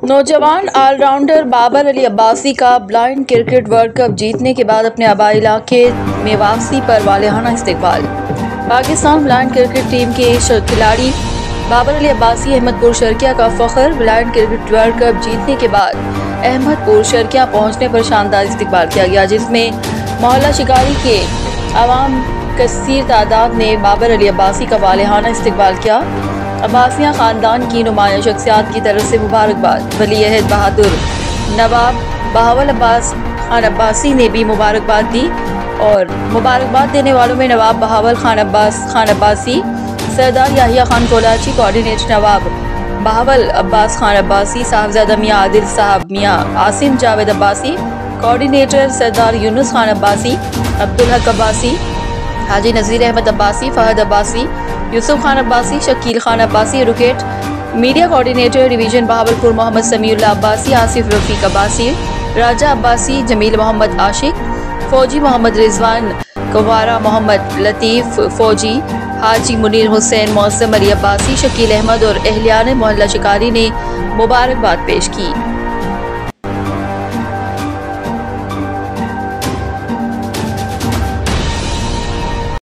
नौजवान ऑलराउंडर बाबर अली अब्बासी का blind cricket world cup जीतने के बाद अपने आबाई इलाके में वापसी पर वालिहाना इस्तकबाल। पाकिस्तान ब्लाइंड क्रिकेट टीम के खिलाड़ी बाबर अली अब्बासी अहमदपुर शर्किया का फख्र। ब्लाइंड क्रिकेट वर्ल्ड कप जीतने के बाद अहमदपुर शर्किया पहुंचने पर शानदार इस्तकबाल किया गया, जिसमें मोहल्ला शिकारी के आवाम कसीर तादाद ने बाबर अली अब्बासी का वालिहाना इस्तकबाल किया। अब्बासिया ख़ानदान की नुमाया शख्सियात की तरफ से मुबारकबाद। वली अहद बहादुर नवाब बहावल अब्बास खान अब्बासी ने भी मुबारकबाद दी और मुबारकबाद देने वालों में Nawab Bahawal Khan Abbasi, Sardar Yahya Khan Kolachi, coordinator Nawab Bahawal Abbas Khan Abbasi, Sahibzada Mian Adil Sahab Mian Asim Javed Abbasi, coordinator Sardar Younus Khan Abbasi, Abdul Haq Abbasi, Haji Nazir Ahmed Abbasi, Fahad Abbasi, Yousuf Khan Abbasi, Shakeel Khan Abbasi, advocate media coordinator division Bahawalpur Mohammad Samiullah Abbasi, Asif Rafiq Abbasi, Raja Abbasi, Jamil Mohammad Ashiq, Fauji Mohammad Rizwan, कुवारा Mohammad लतीफ़ फौजी, हाजी मुनीर हुसैन, मौसम अली अब्बासी, शकील अहमद और अहलियान मोहल्ला शिकारी ने मुबारकबाद पेश की।